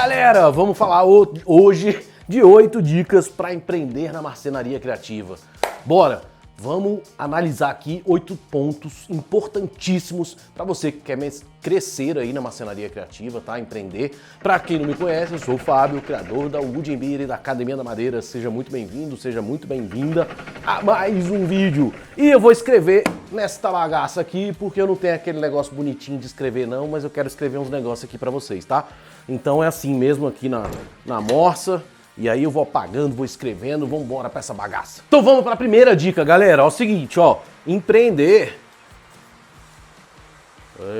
Galera, vamos falar hoje de 8 dicas para empreender na marcenaria criativa. Bora! Vamos analisar aqui 8 pontos importantíssimos para você que quer crescer aí na marcenaria criativa, tá? Empreender. Para quem não me conhece, eu sou o Fábio, criador da Wood & Beer e da Academia da Madeira. Seja muito bem-vindo, seja muito bem-vinda a mais um vídeo. E eu vou escrever nesta bagaça aqui, porque eu não tenho aquele negócio bonitinho de escrever não, mas eu quero escrever uns negócios aqui para vocês, tá? Então é assim mesmo aqui na morsa. E aí eu vou apagando, vou escrevendo, vamos embora pra essa bagaça. Então vamos pra primeira dica, galera. É o seguinte, ó. Empreender...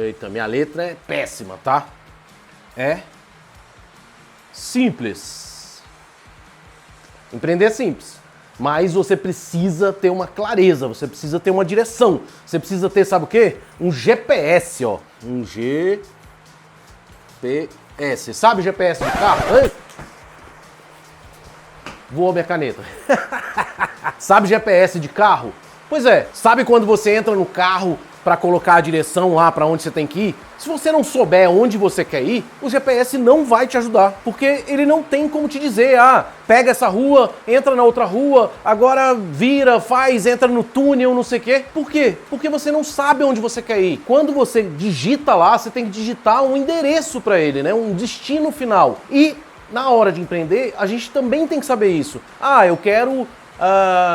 Eita, minha letra é péssima, tá? É simples. Empreender é simples. Mas você precisa ter uma clareza, você precisa ter uma direção. Você precisa ter, sabe o quê? Um GPS, ó. Um GPS. Sabe GPS de carro? Ei! Voou minha caneta. Sabe GPS de carro? Pois é, sabe quando você entra no carro para colocar a direção lá para onde você tem que ir? Se você não souber onde você quer ir, o GPS não vai te ajudar, porque ele não tem como te dizer, pega essa rua, entra na outra rua, agora vira, faz, entra no túnel, não sei o quê. Por quê? Porque você não sabe onde você quer ir. Quando você digita lá, você tem que digitar um endereço para ele, né? Um destino final. E na hora de empreender, a gente também tem que saber isso. Eu quero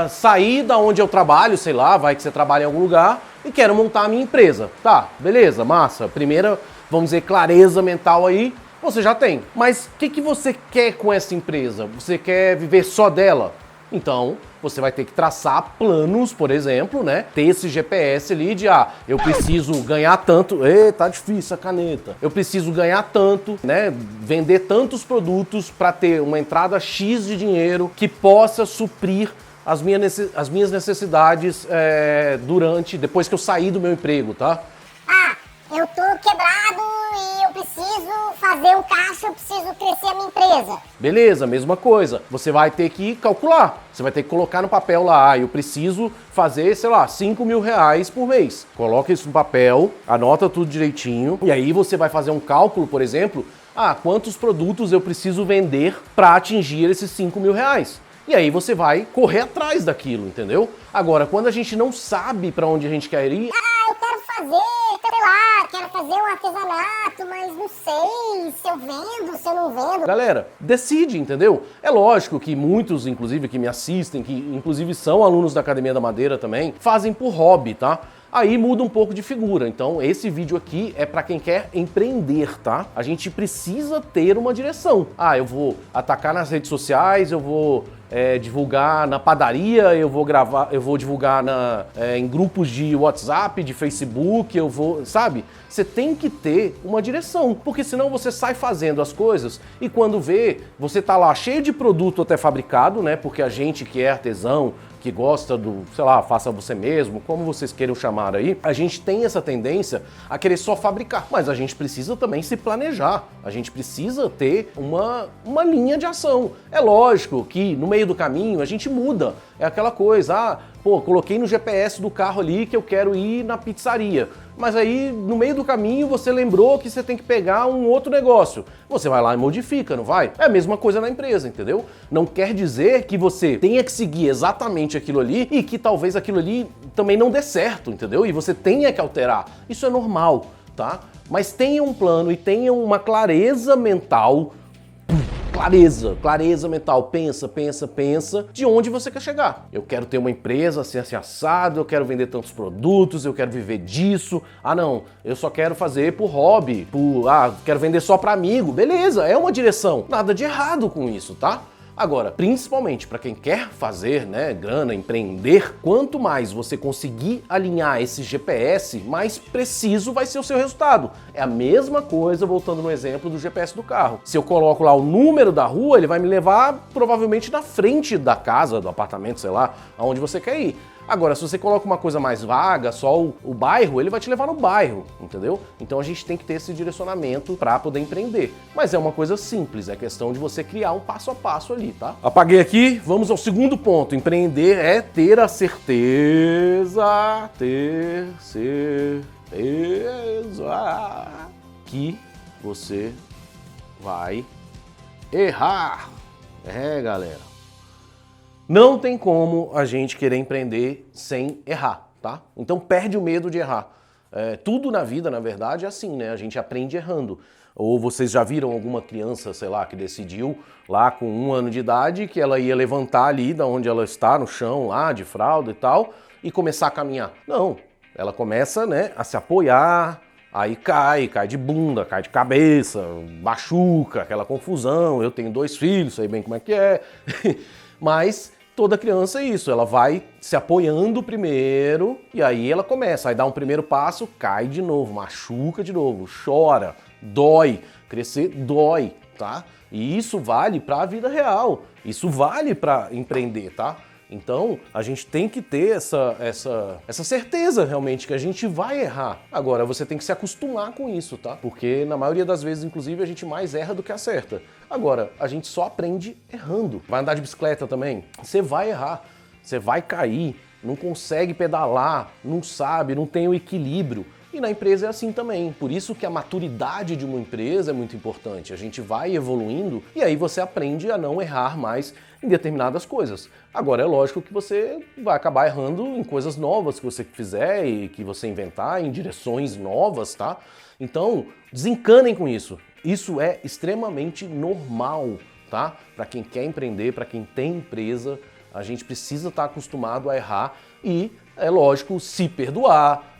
sair da onde eu trabalho, sei lá, vai que você trabalha em algum lugar, e quero montar a minha empresa. Tá, beleza, massa. Primeira, vamos dizer, clareza mental aí, você já tem. Mas o que você quer com essa empresa? Você quer viver só dela? Então, você vai ter que traçar planos, por exemplo, né? Ter esse GPS ali de, eu preciso ganhar tanto... tá difícil a caneta. Eu preciso ganhar tanto, né? Vender tantos produtos para ter uma entrada X de dinheiro que possa suprir as minhas necessidades depois que eu sair do meu emprego, tá? Eu tô quebrado e eu preciso fazer um caixa, eu preciso crescer a minha empresa. Beleza, mesma coisa. Você vai ter que calcular. Você vai ter que colocar no papel lá, eu preciso fazer, sei lá, 5 mil reais por mês. Coloca isso no papel, anota tudo direitinho, e aí você vai fazer um cálculo, por exemplo, quantos produtos eu preciso vender para atingir esses 5 mil reais. E aí você vai correr atrás daquilo, entendeu? Agora, quando a gente não sabe para onde a gente quer ir... eu quero fazer, sei lá, quero fazer um artesanato, mas não sei se eu vendo, se eu não vendo. Galera, decide, entendeu? É lógico que muitos, inclusive, que me assistem, que inclusive são alunos da Academia da Madeira também, fazem por hobby, tá? Aí muda um pouco de figura. Então esse vídeo aqui é para quem quer empreender, tá? A gente precisa ter uma direção. Eu vou atacar nas redes sociais, eu vou divulgar na padaria, eu vou divulgar em grupos de WhatsApp, de Facebook, sabe? Você tem que ter uma direção, porque senão você sai fazendo as coisas e quando vê, você tá lá cheio de produto até fabricado, né? Porque a gente que é artesão, que gosta do, sei lá, faça você mesmo, como vocês queiram chamar aí, a gente tem essa tendência a querer só fabricar. Mas a gente precisa também se planejar, a gente precisa ter uma linha de ação. É lógico que no meio do caminho a gente muda, é aquela coisa, coloquei no GPS do carro ali que eu quero ir na pizzaria. Mas aí, no meio do caminho, você lembrou que você tem que pegar um outro negócio. Você vai lá e modifica, não vai? É a mesma coisa na empresa, entendeu? Não quer dizer que você tenha que seguir exatamente aquilo ali e que talvez aquilo ali também não dê certo, entendeu? E você tenha que alterar. Isso é normal, tá? Mas tenha um plano e tenha uma clareza mental. Clareza mental, pensa de onde você quer chegar. Eu quero ter uma empresa assim assado, eu quero vender tantos produtos, eu quero viver disso. Não, eu só quero fazer por hobby, quero vender só para amigo. Beleza, é uma direção. Nada de errado com isso, tá? Agora, principalmente para quem quer fazer, né, grana, empreender, quanto mais você conseguir alinhar esse GPS, mais preciso vai ser o seu resultado. É a mesma coisa, voltando no exemplo do GPS do carro. Se eu coloco lá o número da rua, ele vai me levar provavelmente na frente da casa, do apartamento, sei lá, aonde você quer ir. Agora, se você coloca uma coisa mais vaga, só o bairro, ele vai te levar no bairro, entendeu? Então a gente tem que ter esse direcionamento para poder empreender. Mas é uma coisa simples, é questão de você criar um passo a passo ali, tá? Apaguei aqui, vamos ao segundo ponto. Empreender é ter a certeza, que você vai errar. É, galera. Não tem como a gente querer empreender sem errar, tá? Então perde o medo de errar. Tudo na vida, na verdade, é assim, né? A gente aprende errando. Ou vocês já viram alguma criança, sei lá, que decidiu lá com 1 ano de idade que ela ia levantar ali da onde ela está, no chão lá, de fralda e tal, e começar a caminhar? Não. Ela começa, né, a se apoiar, aí cai de bunda, cai de cabeça, machuca, aquela confusão. Eu tenho 2 filhos, sei bem como é que é. Mas toda criança é isso, ela vai se apoiando primeiro e aí ela começa, aí dá um primeiro passo, cai de novo, machuca de novo, chora, dói, crescer dói, tá? E isso vale para a vida real, isso vale para empreender, tá? Então, a gente tem que ter essa certeza realmente que a gente vai errar. Agora, você tem que se acostumar com isso, tá? Porque na maioria das vezes, inclusive, a gente mais erra do que acerta. Agora, a gente só aprende errando. Vai andar de bicicleta também? Você vai errar, você vai cair, não consegue pedalar, não sabe, não tem o equilíbrio. E na empresa é assim também. Por isso que a maturidade de uma empresa é muito importante. A gente vai evoluindo e aí você aprende a não errar mais em determinadas coisas. Agora é lógico que você vai acabar errando em coisas novas que você fizer e que você inventar, em direções novas, tá? Então, desencanem com isso. Isso é extremamente normal, tá? Para quem quer empreender, para quem tem empresa, a gente precisa estar acostumado a errar e, é lógico, se perdoar,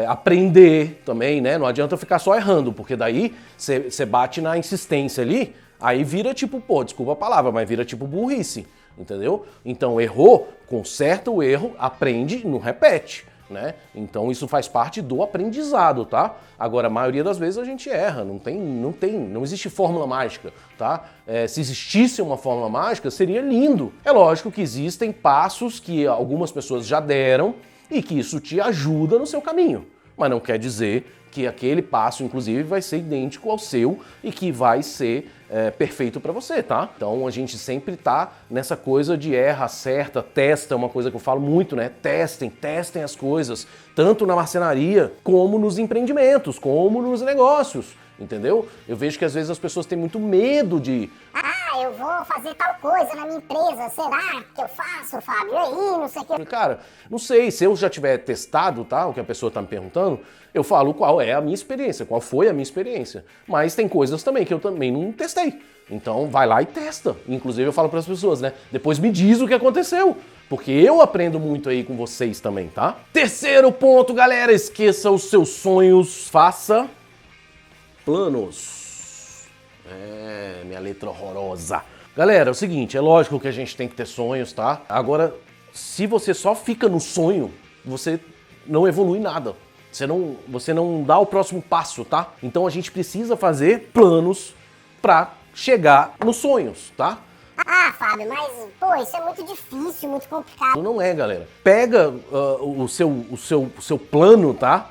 aprender também, né? Não adianta ficar só errando, porque daí você bate na insistência ali, aí vira tipo, pô, desculpa a palavra, mas vira tipo burrice, entendeu? Então errou, conserta o erro, aprende, não repete, né? Então isso faz parte do aprendizado, tá? Agora, a maioria das vezes a gente erra, não existe fórmula mágica, tá? Se existisse uma fórmula mágica, seria lindo. É lógico que existem passos que algumas pessoas já deram, e que isso te ajuda no seu caminho. Mas não quer dizer que aquele passo, inclusive, vai ser idêntico ao seu e que vai ser perfeito para você, tá? Então a gente sempre tá nessa coisa de erra, acerta, testa, é uma coisa que eu falo muito, né? Testem as coisas, tanto na marcenaria, como nos empreendimentos, como nos negócios, entendeu? Eu vejo que às vezes as pessoas têm muito medo de... eu vou fazer tal coisa na minha empresa, será que eu faço, Fábio? E aí, não sei o que. Cara, não sei, se eu já tiver testado, tá, o que a pessoa tá me perguntando, eu falo qual é a minha experiência, qual foi a minha experiência. Mas tem coisas também que eu também não testei. Então vai lá e testa. Inclusive eu falo para as pessoas, né, depois me diz o que aconteceu. Porque eu aprendo muito aí com vocês também, tá? Terceiro ponto, galera, esqueça os seus sonhos, faça planos. Minha letra horrorosa. Galera, é o seguinte, é lógico que a gente tem que ter sonhos, tá? Agora, se você só fica no sonho, você não evolui nada. Você não dá o próximo passo, tá? Então a gente precisa fazer planos pra chegar nos sonhos, tá? Fábio, mas, pô, isso é muito difícil, muito complicado. Não é, galera. Pega o seu plano, tá?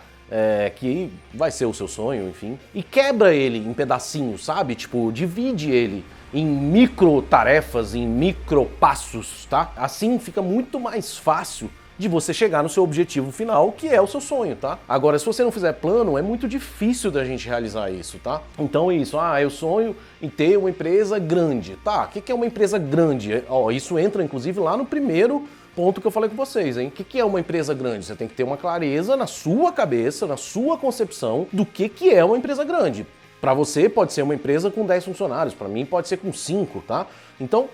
Que vai ser o seu sonho, enfim, e quebra ele em pedacinhos, sabe? Tipo, divide ele em micro tarefas, em micro passos, tá? Assim fica muito mais fácil de você chegar no seu objetivo final, que é o seu sonho, tá? Agora, se você não fizer plano, é muito difícil da gente realizar isso, tá? Então é isso, eu sonho em ter uma empresa grande, tá? O que é uma empresa grande? Isso entra, inclusive, lá no primeiro ponto que eu falei com vocês, hein? O que é uma empresa grande? Você tem que ter uma clareza na sua cabeça, na sua concepção do que é uma empresa grande. Para você pode ser uma empresa com 10 funcionários, para mim pode ser com 5, tá? Então,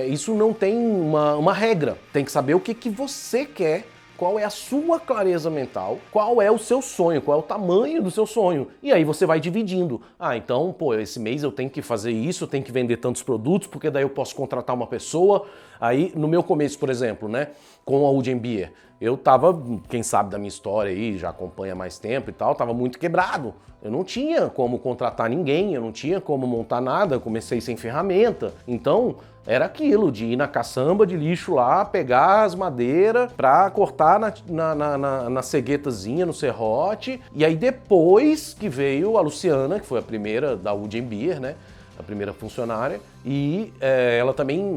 isso não tem uma regra. Tem que saber o que você quer, qual é a sua clareza mental, qual é o seu sonho, qual é o tamanho do seu sonho. E aí você vai dividindo. Então, pô, esse mês eu tenho que fazer isso, eu tenho que vender tantos produtos, porque daí eu posso contratar uma pessoa. Aí, no meu começo, por exemplo, né, com a Wood & Beer, eu tava, quem sabe da minha história aí, já acompanha mais tempo e tal, tava muito quebrado. Eu não tinha como contratar ninguém, eu não tinha como montar nada, eu comecei sem ferramenta. Então, era aquilo, de ir na caçamba de lixo lá, pegar as madeiras pra cortar na ceguetazinha, no serrote. E aí depois que veio a Luciana, que foi a primeira da Wood & Beer, né? A primeira funcionária, e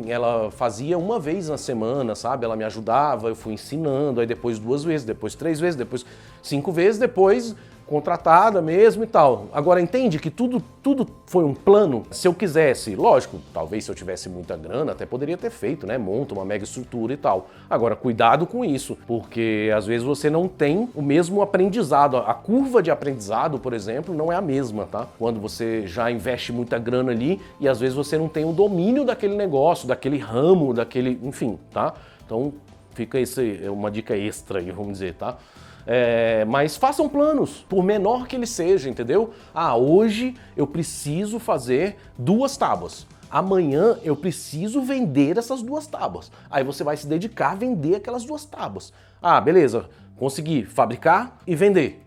ela fazia uma vez na semana, sabe? Ela me ajudava, eu fui ensinando, aí depois 2 vezes, depois 3 vezes, depois 5 vezes, depois contratada mesmo e tal. Agora, entende que tudo foi um plano? Se eu quisesse, lógico, talvez se eu tivesse muita grana, até poderia ter feito, né? Monta uma mega estrutura e tal. Agora, cuidado com isso, porque às vezes você não tem o mesmo aprendizado. A curva de aprendizado, por exemplo, não é a mesma, tá? Quando você já investe muita grana ali e às vezes você não tem o domínio daquele negócio, daquele ramo, daquele... enfim, tá? Então, fica uma dica extra aí, vamos dizer, tá? Mas façam planos, por menor que ele seja, entendeu? Hoje eu preciso fazer 2 tábuas. Amanhã eu preciso vender essas 2 tábuas. Aí você vai se dedicar a vender aquelas 2 tábuas. Beleza, consegui fabricar e vender.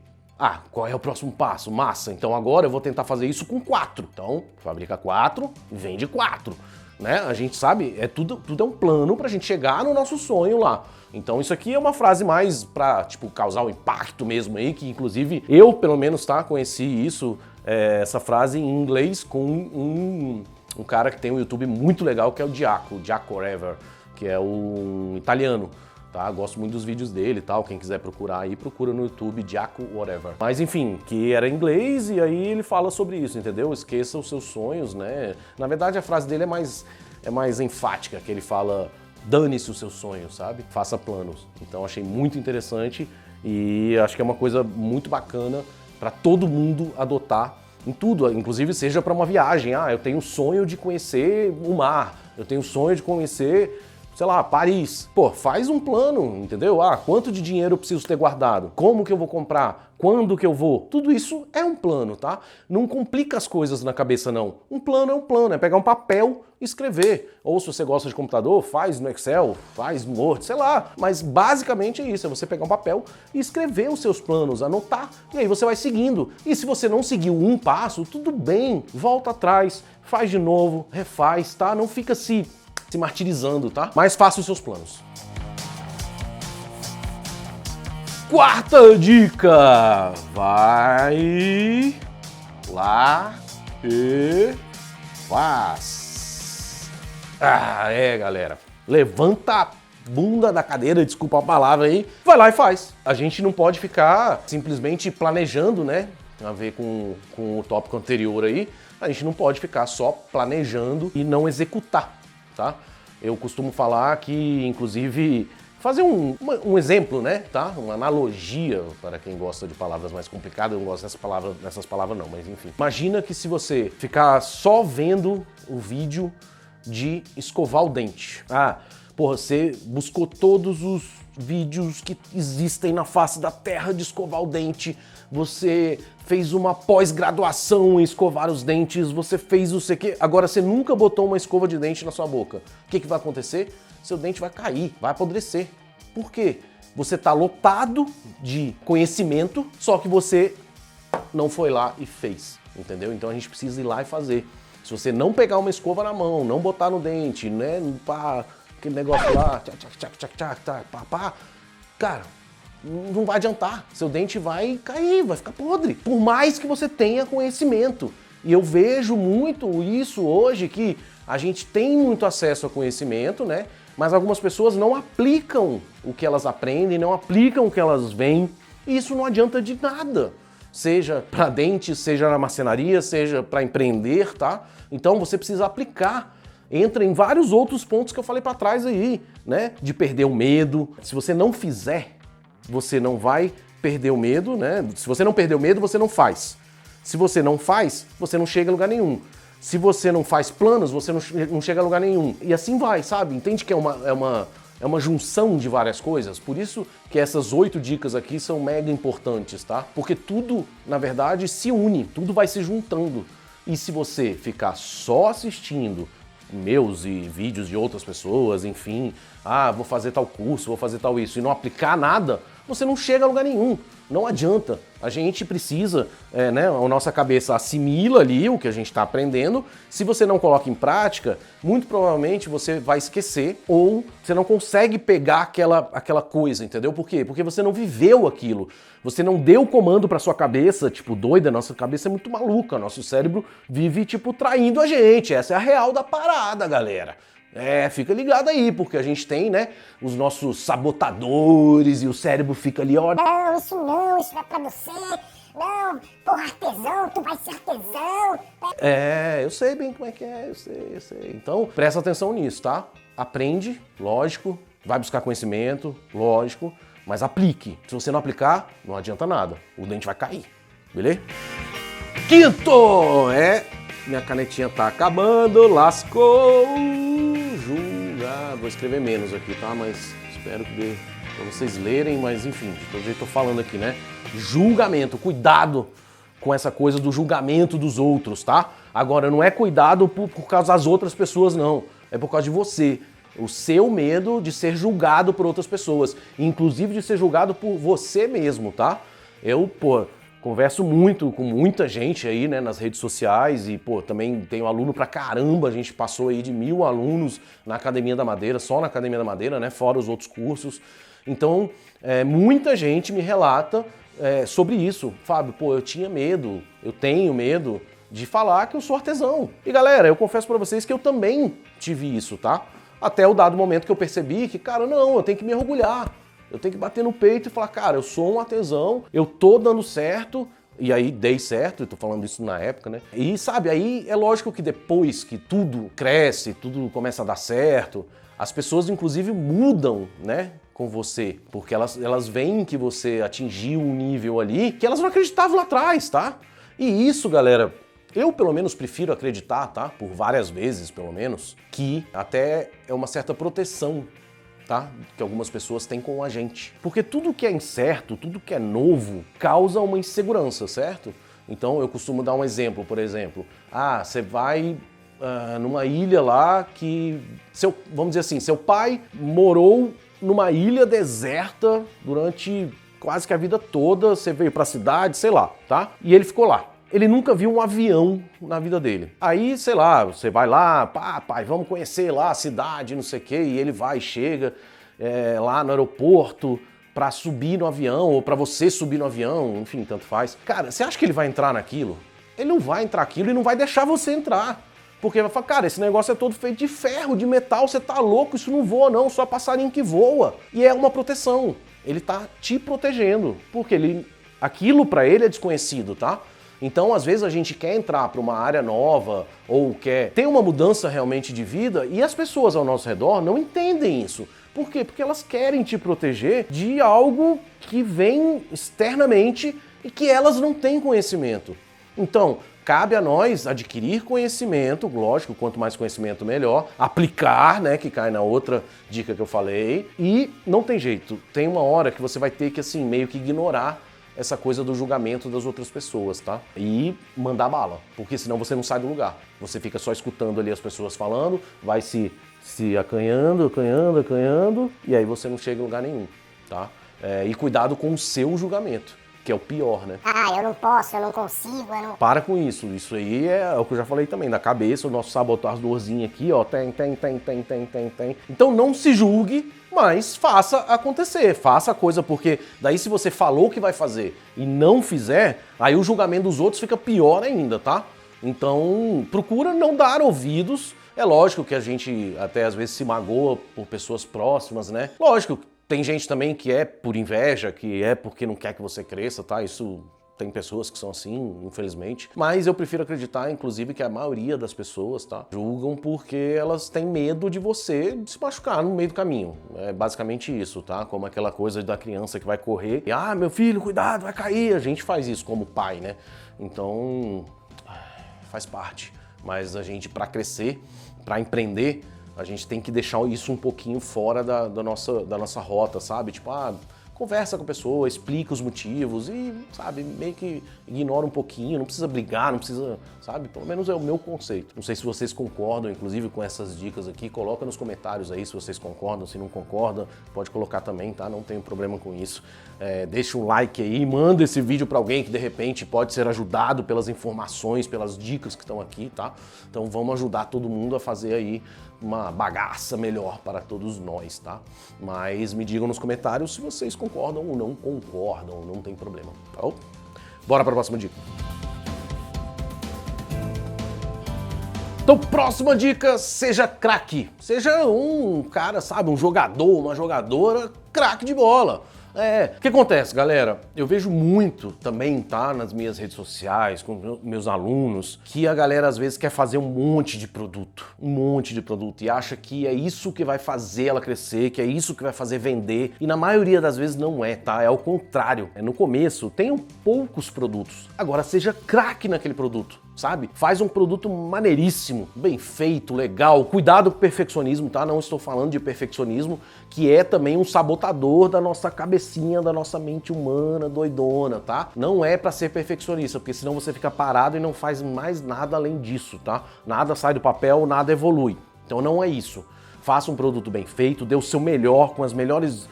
Qual é o próximo passo? Massa, então agora eu vou tentar fazer isso com 4. Então, fabrica 4 e vende 4. Né? A gente sabe, tudo é um plano pra gente chegar no nosso sonho lá. Então isso aqui é uma frase mais pra, tipo, causar um impacto mesmo aí, que inclusive eu, pelo menos, conheci isso, essa frase em inglês com um cara que tem um YouTube muito legal, que é o Jaco Whatever, que é um italiano. Tá? Gosto muito dos vídeos dele e tal, quem quiser procurar aí, procura no YouTube, Jaco Whatever. Mas enfim, que era em inglês e aí ele fala sobre isso, entendeu? Esqueça os seus sonhos, né? Na verdade a frase dele é mais enfática, que ele fala, dane-se os seus sonhos, sabe? Faça planos. Então achei muito interessante e acho que é uma coisa muito bacana para todo mundo adotar em tudo, inclusive seja para uma viagem. Eu tenho o sonho de conhecer o mar, eu tenho o sonho de conhecer... sei lá, Paris. Pô, faz um plano, entendeu? Quanto de dinheiro eu preciso ter guardado? Como que eu vou comprar? Quando que eu vou? Tudo isso é um plano, tá? Não complica as coisas na cabeça, não. Um plano é um plano, é pegar um papel e escrever. Ou se você gosta de computador, faz no Excel, faz no Word, sei lá. Mas basicamente é isso, é você pegar um papel e escrever os seus planos, anotar. E aí você vai seguindo. E se você não seguiu um passo, tudo bem. Volta atrás, faz de novo, refaz, tá? Não fica se martirizando, tá? Mas faça os seus planos. 4ª dica. Vai lá e faz. Galera. Levanta a bunda da cadeira, desculpa a palavra aí, vai lá e faz. A gente não pode ficar simplesmente planejando, né? Tem a ver com o tópico anterior aí. A gente não pode ficar só planejando e não executar. Tá? Eu costumo falar que, inclusive, fazer um exemplo, né? Tá? Uma analogia, para quem gosta de palavras mais complicadas, eu não gosto dessas palavras não, mas enfim. Imagina que se você ficar só vendo o vídeo de escovar o dente. Você buscou todos os vídeos que existem na face da terra de escovar o dente, você fez uma pós-graduação em escovar os dentes, você fez o quê, agora você nunca botou uma escova de dente na sua boca. O que vai acontecer? Seu dente vai cair, vai apodrecer. Por quê? Você está lotado de conhecimento, só que você não foi lá e fez, entendeu? Então a gente precisa ir lá e fazer. Se você não pegar uma escova na mão, não botar no dente, né, aquele negócio lá, cara, não vai adiantar. Seu dente vai cair, vai ficar podre. Por mais que você tenha conhecimento. E eu vejo muito isso hoje, que a gente tem muito acesso a conhecimento, né? Mas algumas pessoas não aplicam o que elas aprendem, não aplicam o que elas veem. E isso não adianta de nada. Seja para dente, seja na marcenaria, seja para empreender, tá? Então você precisa aplicar. Entra em vários outros pontos que eu falei para trás aí, né? De perder o medo. Se você não fizer, você não vai perder o medo, né? Se você não perder o medo, você não faz. Se você não faz, você não chega a lugar nenhum. Se você não faz planos, você não chega a lugar nenhum. E assim vai, sabe? Entende que é uma junção de várias coisas? Por isso que essas 8 dicas aqui são mega importantes, tá? Porque tudo, na verdade, se une, tudo vai se juntando. E se você ficar só assistindo meus e vídeos de outras pessoas, enfim, vou fazer tal curso, vou fazer tal isso, e não aplicar nada, você não chega a lugar nenhum. Não adianta. A gente precisa, né, a nossa cabeça assimila ali o que a gente está aprendendo. Se você não coloca em prática, muito provavelmente você vai esquecer ou você não consegue pegar aquela coisa, entendeu? Por quê? Porque você não viveu aquilo. Você não deu o comando para sua cabeça, tipo, doida, nossa cabeça é muito maluca, nosso cérebro vive, tipo, traindo a gente. Essa é a real da parada, galera. Fica ligado aí, porque a gente tem, né, os nossos sabotadores e o cérebro fica ali, ó. Não, isso não é pra você. Não, porra, artesão, tu vai ser artesão. Eu sei bem como é que é, eu sei. Então, presta atenção nisso, tá? Aprende, lógico, vai buscar conhecimento, lógico, mas aplique. Se você não aplicar, não adianta nada, o dente vai cair, beleza? Quinto! Minha canetinha tá acabando, lascou, julga. Vou escrever menos aqui, tá? Mas espero que dê pra vocês lerem, mas enfim, de todo jeito tô falando aqui, né? Julgamento, cuidado com essa coisa do julgamento dos outros, tá? Agora, não é cuidado por causa das outras pessoas, não. É por causa de você. O seu medo de ser julgado por outras pessoas. Inclusive de ser julgado por você mesmo, tá? Eu, converso muito com muita gente aí, né, nas redes sociais e, também tenho aluno pra caramba. A gente passou aí de 1000 alunos na Academia da Madeira, só na Academia da Madeira, né, fora os outros cursos. Então, muita gente me relata sobre isso. Fábio, eu tinha medo, eu tenho medo de falar que eu sou artesão. E galera, eu confesso pra vocês que eu também tive isso, tá? Até o dado momento que eu percebi que, cara, não, eu tenho que me orgulhar. Eu tenho que bater no peito e falar, cara, eu sou um artesão, eu tô dando certo, e aí dei certo, eu tô falando isso na época, né? E sabe, aí é lógico que depois que tudo cresce, tudo começa a dar certo, as pessoas inclusive mudam, né, com você, porque elas veem que você atingiu um nível ali que elas não acreditavam lá atrás, tá? E isso, galera, eu pelo menos prefiro acreditar, tá? Por várias vezes, pelo menos, que até é uma certa proteção, tá? Que algumas pessoas têm com a gente. Porque tudo que é incerto, tudo que é novo, causa uma insegurança, certo? Então eu costumo dar um exemplo, por exemplo. Você vai numa ilha lá que, vamos dizer assim, seu pai morou numa ilha deserta durante quase que a vida toda, você veio pra cidade, sei lá, tá? E ele ficou lá. Ele nunca viu um avião na vida dele. Aí, sei lá, você vai lá, pai, vamos conhecer lá a cidade, não sei o quê, e ele vai, chega lá no aeroporto pra subir no avião, ou pra você subir no avião, enfim, tanto faz. Cara, você acha que ele vai entrar naquilo? Ele não vai entrar naquilo e não vai deixar você entrar. Porque vai falar, cara, esse negócio é todo feito de ferro, de metal, você tá louco, isso não voa não, só passarinho que voa. E é uma proteção. Ele tá te protegendo, porque aquilo pra ele é desconhecido, tá? Então, às vezes, a gente quer entrar para uma área nova ou quer ter uma mudança realmente de vida e as pessoas ao nosso redor não entendem isso. Por quê? Porque elas querem te proteger de algo que vem externamente e que elas não têm conhecimento. Então, cabe a nós adquirir conhecimento, lógico, quanto mais conhecimento melhor, aplicar, né, que cai na outra dica que eu falei, e não tem jeito, tem uma hora que você vai ter que, assim, meio que ignorar essa coisa do julgamento das outras pessoas, tá? E mandar bala, porque senão você não sai do lugar. Você fica só escutando ali as pessoas falando, vai se acanhando, e aí você não chega em lugar nenhum, tá? E cuidado com o seu julgamento, que é o pior, né? Eu não posso, eu não consigo, eu não... Para com isso, isso aí é o que eu já falei também, da cabeça, o nosso sabotadorzinho aqui, ó, tem. Então não se julgue, mas faça acontecer, faça a coisa, porque daí se você falou que vai fazer e não fizer, aí o julgamento dos outros fica pior ainda, tá? Então procura não dar ouvidos. É lógico que a gente até às vezes se magoa por pessoas próximas, né? Lógico, tem gente também que é por inveja, que é porque não quer que você cresça, tá? Isso tem pessoas que são assim, infelizmente. Mas eu prefiro acreditar, inclusive, que a maioria das pessoas, tá? Julgam porque elas têm medo de você se machucar no meio do caminho. É basicamente isso, tá? Como aquela coisa da criança que vai correr e, meu filho, cuidado, vai cair. A gente faz isso como pai, né? Então, faz parte. Mas a gente, para crescer, para empreender, a gente tem que deixar isso um pouquinho fora da nossa rota, sabe? Tipo, conversa com a pessoa, explica os motivos e, sabe, meio que ignora um pouquinho, não precisa brigar, não precisa, sabe? Pelo menos é o meu conceito. Não sei se vocês concordam, inclusive, com essas dicas aqui. Coloca nos comentários aí se vocês concordam, se não concordam, pode colocar também, tá? Não tenho problema com isso. Deixa um like aí, manda esse vídeo pra alguém que, de repente, pode ser ajudado pelas informações, pelas dicas que estão aqui, tá? Então vamos ajudar todo mundo a fazer aí uma bagaça melhor para todos nós, tá? Mas me digam nos comentários se vocês concordam ou não concordam, não tem problema, tá bom? Bora para a próxima dica. Então, próxima dica, seja craque. Seja um cara, sabe, um jogador, uma jogadora craque de bola. O que acontece, galera? Eu vejo muito também, tá, nas minhas redes sociais, com meus alunos, que a galera às vezes quer fazer um monte de produto, e acha que é isso que vai fazer ela crescer, que é isso que vai fazer vender, e na maioria das vezes não é, tá? É o contrário. No começo, tenham poucos produtos, agora seja craque naquele produto, sabe? Faz um produto maneiríssimo, bem feito, legal, cuidado com o perfeccionismo, tá? Não estou falando de perfeccionismo, que é também um sabotador da nossa cabecinha, da nossa mente humana, doidona, tá? Não é pra ser perfeccionista, porque senão você fica parado e não faz mais nada além disso, tá? Nada sai do papel, nada evolui. Então não é isso. Faça um produto bem feito, dê o seu melhor, com as melhores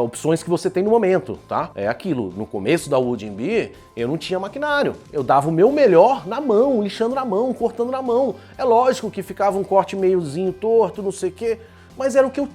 opções que você tem no momento, tá? É aquilo, no começo da Wood Beer, eu não tinha maquinário. Eu dava o meu melhor na mão, lixando na mão, cortando na mão. É lógico que ficava um corte meiozinho torto, não sei o quê, mas era o que eu...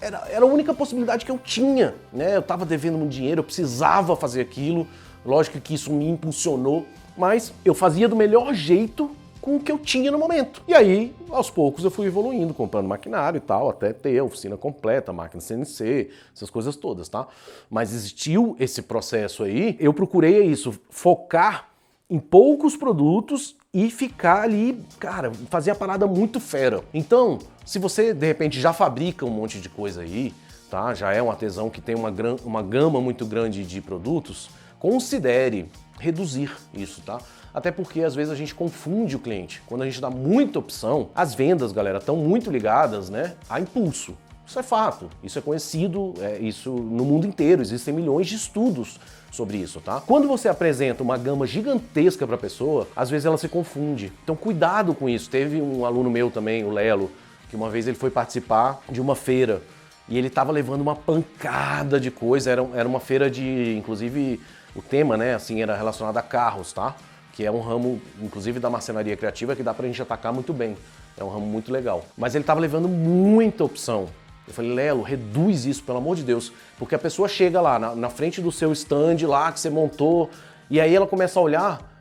Era a única possibilidade que eu tinha, né? Eu tava devendo muito dinheiro, eu precisava fazer aquilo. Lógico que isso me impulsionou, mas eu fazia do melhor jeito com o que eu tinha no momento. E aí, aos poucos, eu fui evoluindo, comprando maquinário e tal, até ter a oficina completa, máquina CNC, essas coisas todas, tá? Mas existiu esse processo aí, eu procurei isso, focar em poucos produtos e ficar ali, cara, fazer a parada muito fera. Então, se você, de repente, já fabrica um monte de coisa aí, tá? Já é um artesão que tem uma gama muito grande de produtos, considere reduzir isso, tá? Até porque às vezes a gente confunde o cliente. Quando a gente dá muita opção, as vendas, galera, estão muito ligadas, né, a impulso. Isso é fato, isso é conhecido, isso no mundo inteiro, existem milhões de estudos sobre isso, tá? Quando você apresenta uma gama gigantesca para a pessoa, às vezes ela se confunde. Então cuidado com isso. Teve um aluno meu também, o Lelo, que uma vez ele foi participar de uma feira e ele estava levando uma pancada de coisa, era uma feira de, inclusive, o tema, né, assim, era relacionado a carros, tá? Que é um ramo, inclusive, da marcenaria criativa que dá pra gente atacar muito bem. É um ramo muito legal. Mas ele estava levando muita opção. Eu falei, Lelo, reduz isso, pelo amor de Deus. Porque a pessoa chega lá, na frente do seu stand lá, que você montou, e aí ela começa a olhar,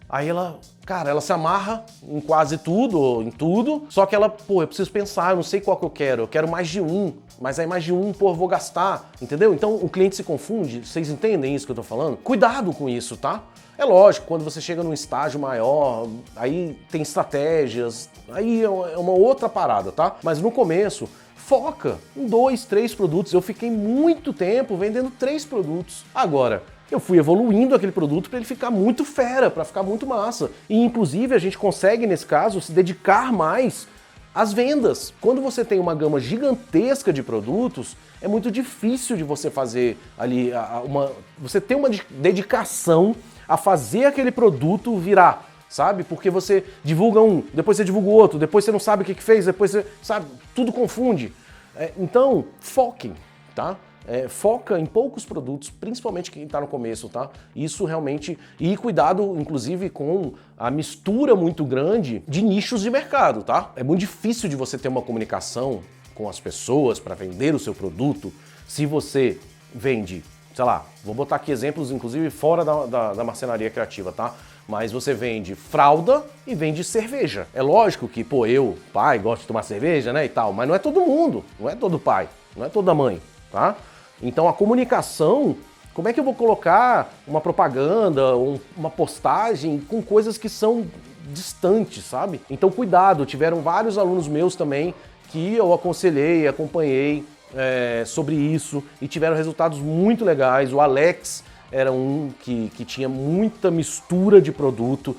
aí ela, cara, ela se amarra em quase tudo, ou em tudo, só que ela, pô, eu preciso pensar, eu não sei qual que eu quero mais de um, mas aí mais de um, pô, eu vou gastar, entendeu? Então o cliente se confunde, vocês entendem isso que eu tô falando? Cuidado com isso, tá? É lógico, quando você chega num estágio maior, aí tem estratégias, aí é uma outra parada, tá? Mas no começo, foca em 2, 3 produtos. Eu fiquei muito tempo vendendo 3 produtos. Agora, eu fui evoluindo aquele produto para ele ficar muito fera, para ficar muito massa. E inclusive a gente consegue, nesse caso, se dedicar mais às vendas. Quando você tem uma gama gigantesca de produtos, é muito difícil de você fazer ali, você ter uma dedicação a fazer aquele produto virar, sabe? Porque você divulga um, depois você divulga o outro, depois você não sabe o que fez, depois você, sabe, tudo confunde. Então, foquem, tá? Foca em poucos produtos, principalmente quem está no começo, tá? Isso realmente... E cuidado, inclusive, com a mistura muito grande de nichos de mercado, tá? É muito difícil de você ter uma comunicação com as pessoas para vender o seu produto se você vende, sei lá, vou botar aqui exemplos, inclusive, fora da marcenaria criativa, tá? Mas você vende fralda e vende cerveja. É lógico que, pô, eu, pai, gosto de tomar cerveja, né, e tal, mas não é todo mundo, não é todo pai, não é toda mãe, tá? Então a comunicação, como é que eu vou colocar uma propaganda, uma postagem com coisas que são distantes, sabe? Então cuidado, tiveram vários alunos meus também que eu aconselhei, acompanhei sobre isso e tiveram resultados muito legais. O Alex era um que tinha muita mistura de produto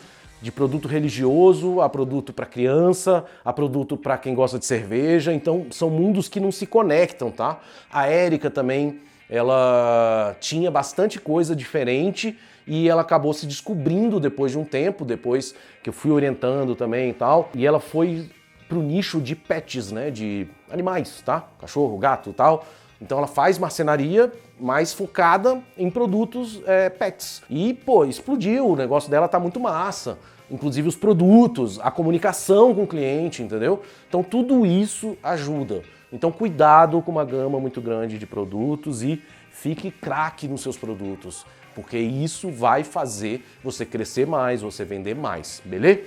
religioso a produto para criança, a produto para quem gosta de cerveja, então são mundos que não se conectam, tá? A Érica também, ela tinha bastante coisa diferente e ela acabou se descobrindo depois de um tempo, depois que eu fui orientando também e tal, e ela foi pro nicho de pets, né, de animais, tá? Cachorro, gato e tal. Então ela faz marcenaria mais focada em produtos pets. E, pô, explodiu, o negócio dela tá muito massa. Inclusive os produtos, a comunicação com o cliente, entendeu? Então tudo isso ajuda. Então cuidado com uma gama muito grande de produtos e fique craque nos seus produtos, porque isso vai fazer você crescer mais, você vender mais, beleza?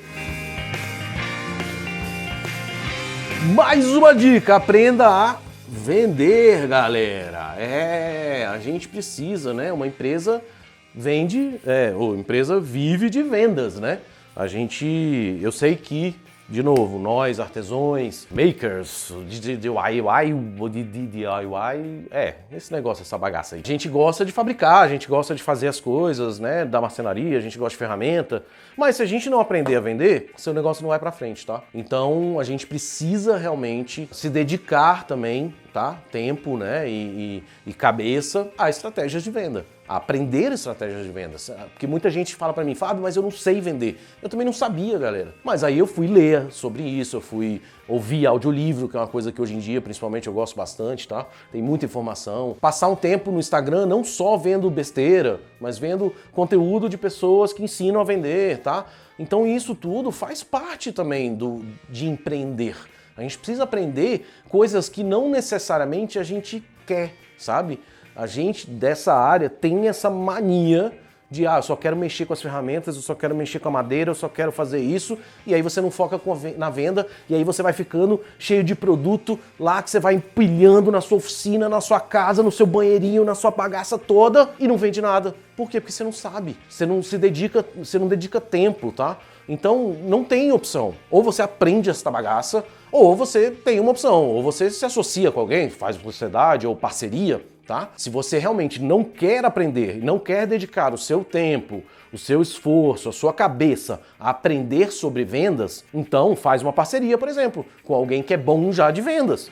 Mais uma dica, aprenda a vender, galera. A gente precisa, né? Uma empresa vende, ou empresa vive de vendas, né? Eu sei que, de novo, nós, artesãos, makers, de DIY, esse negócio, essa bagaça aí. A gente gosta de fabricar, a gente gosta de fazer as coisas, né, da marcenaria, a gente gosta de ferramenta, mas se a gente não aprender a vender, seu negócio não vai pra frente, tá? Então, a gente precisa realmente se dedicar também, tá? Tempo, né, e cabeça a estratégias de venda. A aprender estratégias de vendas. Porque muita gente fala pra mim, Fábio, mas eu não sei vender. Eu também não sabia, galera. Mas aí eu fui ler sobre isso, eu fui ouvir audiolivro, que é uma coisa que hoje em dia, principalmente, eu gosto bastante, tá? Tem muita informação. Passar um tempo no Instagram não só vendo besteira, mas vendo conteúdo de pessoas que ensinam a vender, tá? Então isso tudo faz parte também de empreender. A gente precisa aprender coisas que não necessariamente a gente quer, sabe? A gente dessa área tem essa mania de, eu só quero mexer com as ferramentas, eu só quero mexer com a madeira, eu só quero fazer isso, e aí você não foca na venda, e aí você vai ficando cheio de produto lá que você vai empilhando na sua oficina, na sua casa, no seu banheirinho, na sua bagaça toda, e não vende nada. Por quê? Porque você não sabe, você não dedica tempo, tá? Então não tem opção. Ou você aprende essa bagaça, ou você tem uma opção, ou você se associa com alguém, faz sociedade ou parceria, tá? Se você realmente não quer aprender, não quer dedicar o seu tempo, o seu esforço, a sua cabeça a aprender sobre vendas, então faz uma parceria, por exemplo, com alguém que é bom já de vendas.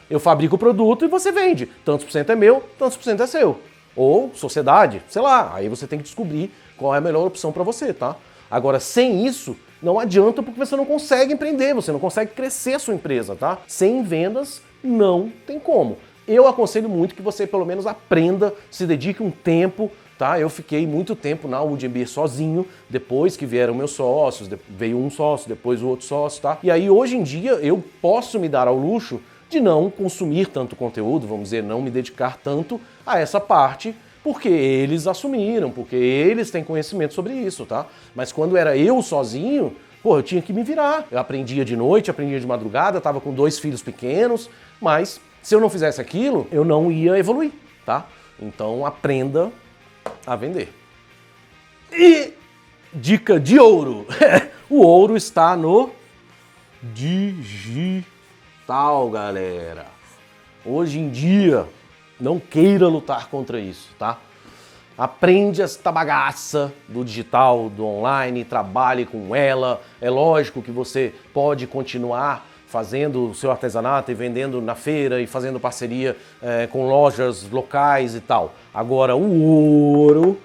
Eu fabrico o produto e você vende. Tantos por cento é meu, tantos por cento é seu. Ou sociedade, sei lá. Aí você tem que descobrir qual é a melhor opção para você, tá? Agora, sem isso, não adianta porque você não consegue empreender, você não consegue crescer a sua empresa, tá? Sem vendas, não tem como. Eu aconselho muito que você pelo menos aprenda, se dedique um tempo, tá? Eu fiquei muito tempo na Wood & Beer sozinho, depois que vieram meus sócios, veio um sócio, depois o outro sócio, tá? E aí hoje em dia eu posso me dar ao luxo de não consumir tanto conteúdo, vamos dizer, não me dedicar tanto a essa parte, porque eles assumiram, porque eles têm conhecimento sobre isso, tá? Mas quando era eu sozinho, eu tinha que me virar. Eu aprendia de noite, aprendia de madrugada, tava com 2 filhos pequenos, mas se eu não fizesse aquilo, eu não ia evoluir, tá? Então aprenda a vender. E dica de ouro. O ouro está no digital, galera. Hoje em dia, não queira lutar contra isso, tá? Aprende esta bagaça do digital, do online, trabalhe com ela. É lógico que você pode continuar fazendo o seu artesanato e vendendo na feira e fazendo parceria com lojas locais e tal. Agora, o ouro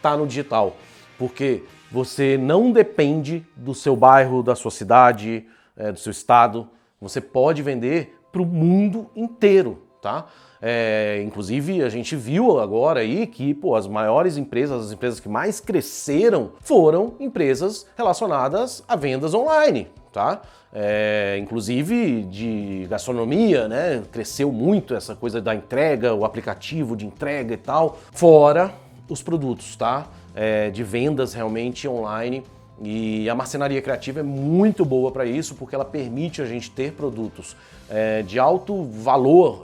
tá no digital, porque você não depende do seu bairro, da sua cidade, do seu estado. Você pode vender para o mundo inteiro, tá? Inclusive, a gente viu agora aí que as maiores empresas, as empresas que mais cresceram foram empresas relacionadas a vendas online, tá? Inclusive de gastronomia, né? Cresceu muito essa coisa da entrega, o aplicativo de entrega e tal. Fora os produtos, tá? De vendas realmente online. E a marcenaria criativa é muito boa para isso, porque ela permite a gente ter produtos de alto valor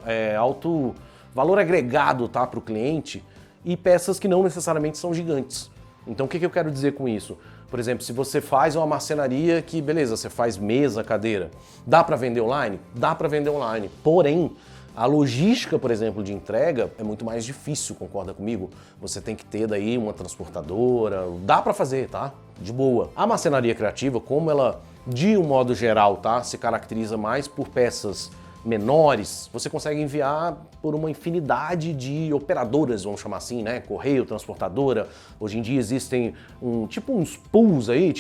agregado, tá, para o cliente, e peças que não necessariamente são gigantes. Então o que eu quero dizer com isso? Por exemplo, se você faz uma marcenaria que, beleza, você faz mesa, cadeira, dá para vender online? Dá para vender online, porém, a logística, por exemplo, de entrega é muito mais difícil, concorda comigo? Você tem que ter daí uma transportadora, dá para fazer, tá? De boa. A marcenaria criativa, como ela, de um modo geral, tá, se caracteriza mais por peças menores, você consegue enviar por uma infinidade de operadoras, vamos chamar assim, né? Correio, transportadora. Hoje em dia existem uns pools aí,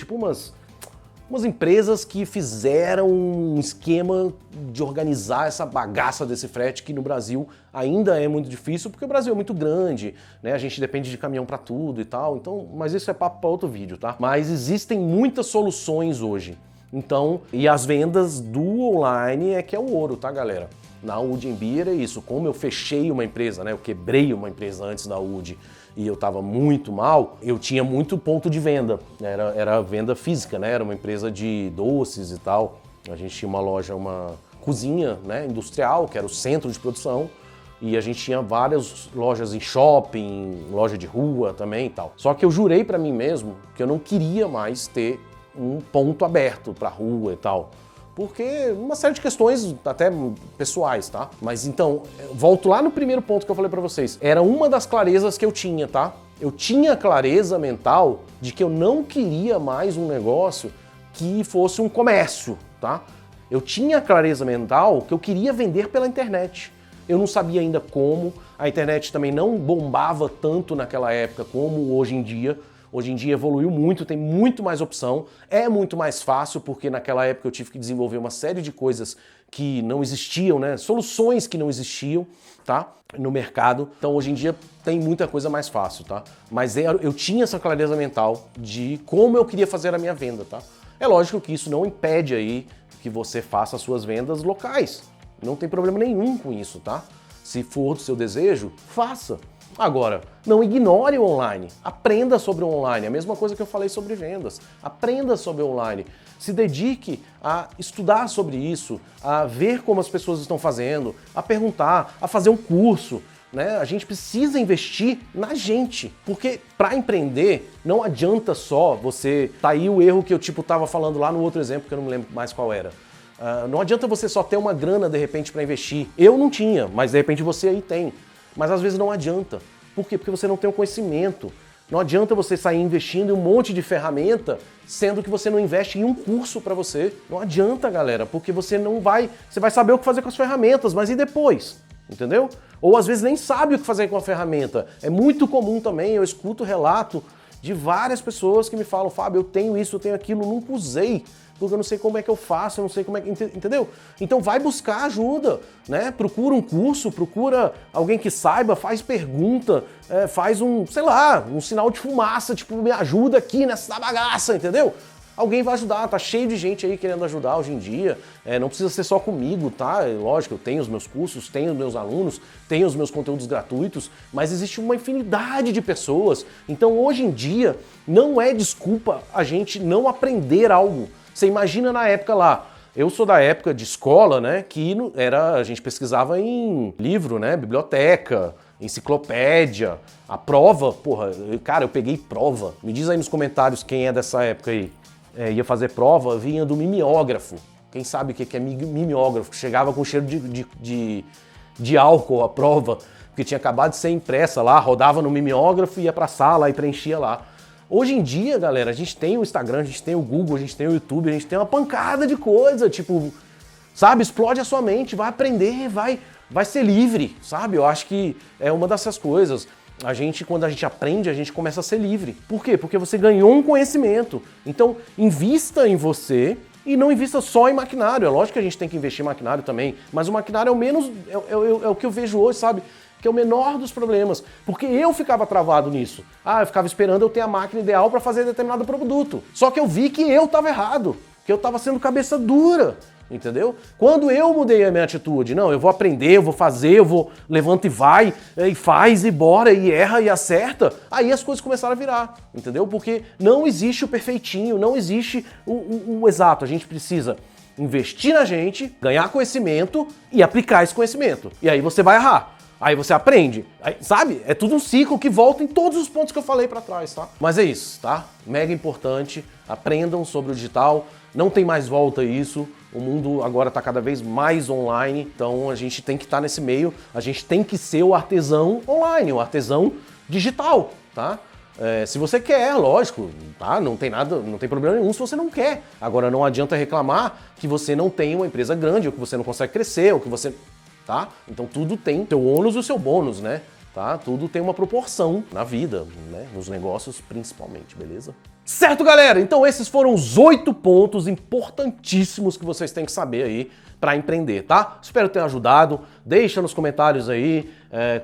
umas empresas que fizeram um esquema de organizar essa bagaça desse frete, que no Brasil ainda é muito difícil, porque o Brasil é muito grande, né? A gente depende de caminhão para tudo e tal, então, mas isso é papo para outro vídeo, tá? Mas existem muitas soluções hoje. Então, e as vendas do online é que é o ouro, tá, galera? Na Wood & Beer é isso. Como eu fechei uma empresa, né? Eu quebrei uma empresa antes da Wood e eu tava muito mal, eu tinha muito ponto de venda. Era venda física, né? Era uma empresa de doces e tal. A gente tinha uma loja, uma cozinha, né, industrial, que era o centro de produção, e a gente tinha várias lojas em shopping, loja de rua também e tal. Só que eu jurei pra mim mesmo que eu não queria mais ter um ponto aberto pra rua e tal. Porque uma série de questões até pessoais, tá? Mas então, volto lá no primeiro ponto que eu falei pra vocês. Era uma das clarezas que eu tinha, tá? Eu tinha clareza mental de que eu não queria mais um negócio que fosse um comércio, tá? Eu tinha clareza mental que eu queria vender pela internet. Eu não sabia ainda como, a internet também não bombava tanto naquela época como hoje em dia. Hoje em dia evoluiu muito, tem muito mais opção, é muito mais fácil, porque naquela época eu tive que desenvolver uma série de coisas que não existiam, né? Soluções que não existiam, tá? No mercado. Então hoje em dia tem muita coisa mais fácil, tá? Mas eu tinha essa clareza mental de como eu queria fazer a minha venda, tá? É lógico que isso não impede aí que você faça as suas vendas locais. Não tem problema nenhum com isso, tá? Se for do seu desejo, faça. Agora, não ignore o online. Aprenda sobre o online. A mesma coisa que eu falei sobre vendas. Aprenda sobre o online. Se dedique a estudar sobre isso, a ver como as pessoas estão fazendo, a perguntar, a fazer um curso. Né? A gente precisa investir na gente, porque para empreender não adianta só você... Tá aí o erro que eu tava falando lá no outro exemplo, que eu não me lembro mais qual era. Não adianta você só ter uma grana de repente para investir. Eu não tinha, mas de repente você aí tem. Mas às vezes não adianta. Por quê? Porque você não tem o conhecimento. Não adianta você sair investindo em um monte de ferramenta, sendo que você não investe em um curso para você. Não adianta, galera, porque você não vai... Você vai saber o que fazer com as ferramentas, mas e depois? Entendeu? Ou às vezes nem sabe o que fazer com a ferramenta. É muito comum também, eu escuto relato de várias pessoas que me falam, Fábio, eu tenho isso, eu tenho aquilo, nunca usei, porque eu não sei como é que eu faço, eu não sei como é que... Entendeu? Então vai buscar ajuda, né? Procura um curso, procura alguém que saiba, faz pergunta, faz um, sei lá, um sinal de fumaça, tipo, me ajuda aqui nessa bagaça, entendeu? Alguém vai ajudar, tá cheio de gente aí querendo ajudar hoje em dia, não precisa ser só comigo, tá? Lógico, eu tenho os meus cursos, tenho os meus alunos, tenho os meus conteúdos gratuitos, mas existe uma infinidade de pessoas. Então hoje em dia não é desculpa a gente não aprender algo. Você imagina na época lá, eu sou da época de escola, né, que a gente pesquisava em livro, né, biblioteca, enciclopédia, a prova, porra, cara, eu peguei prova. Me diz aí nos comentários quem é dessa época aí. Ia fazer prova, vinha do mimeógrafo. Quem sabe o que é mimeógrafo? Chegava com cheiro de álcool a prova, porque tinha acabado de ser impressa lá, rodava no mimeógrafo, ia pra sala e preenchia lá. Hoje em dia, galera, a gente tem o Instagram, a gente tem o Google, a gente tem o YouTube, a gente tem uma pancada de coisa, tipo, sabe, explode a sua mente, vai aprender, vai ser livre, sabe? Eu acho que é uma dessas coisas. Quando a gente aprende, a gente começa a ser livre. Por quê? Porque você ganhou um conhecimento. Então, invista em você e não invista só em maquinário. É lógico que a gente tem que investir em maquinário também, mas o maquinário é o menos, é o que eu vejo hoje, sabe? Que é o menor dos problemas. Porque eu ficava travado nisso. Eu ficava esperando eu ter a máquina ideal para fazer determinado produto. Só que eu vi que eu estava errado, que eu estava sendo cabeça dura. Entendeu? Quando eu mudei a minha atitude, não, eu vou aprender, eu vou fazer, eu vou, levanta e vai, e faz, e bora, e erra, e acerta, aí as coisas começaram a virar, entendeu? Porque não existe o perfeitinho, não existe o exato, a gente precisa investir na gente, ganhar conhecimento e aplicar esse conhecimento, e aí você vai errar. Aí você aprende, aí, sabe? É tudo um ciclo que volta em todos os pontos que eu falei pra trás, tá? Mas é isso, tá? Mega importante, aprendam sobre o digital, não tem mais volta isso, o mundo agora está cada vez mais online, então a gente tem que estar nesse meio, a gente tem que ser o artesão online, o artesão digital, tá? Se você quer, lógico, tá? Não tem problema nenhum se você não quer. Agora não adianta reclamar que você não tem uma empresa grande, ou que você não consegue crescer, ou que você... Tá? Então tudo tem seu ônus e o seu bônus, né? Tá? Tudo tem uma proporção na vida, né? Nos negócios principalmente, beleza? Certo, galera? Então esses foram os 8 pontos importantíssimos que vocês têm que saber aí para empreender, tá? Espero ter ajudado. Deixa nos comentários aí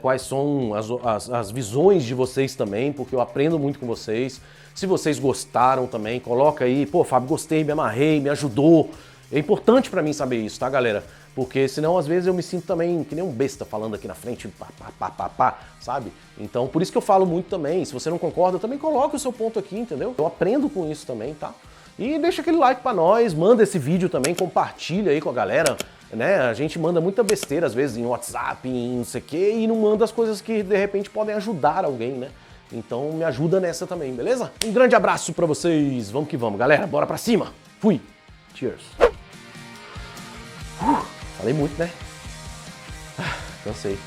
quais são as visões de vocês também, porque eu aprendo muito com vocês. Se vocês gostaram também, coloca aí, pô, Fábio, gostei, me amarrei, me ajudou. É importante para mim saber isso, tá, galera? Porque senão, às vezes, eu me sinto também que nem um besta falando aqui na frente, sabe? Então, por isso que eu falo muito também. Se você não concorda, também coloca o seu ponto aqui, entendeu? Eu aprendo com isso também, tá? E deixa aquele like pra nós, manda esse vídeo também, compartilha aí com a galera, né? A gente manda muita besteira às vezes em WhatsApp, em não sei o quê, e não manda as coisas que de repente podem ajudar alguém, né? Então me ajuda nessa também, beleza? Um grande abraço pra vocês, vamos que vamos, galera, bora pra cima! Fui! Cheers! Falei muito, né? Cansei.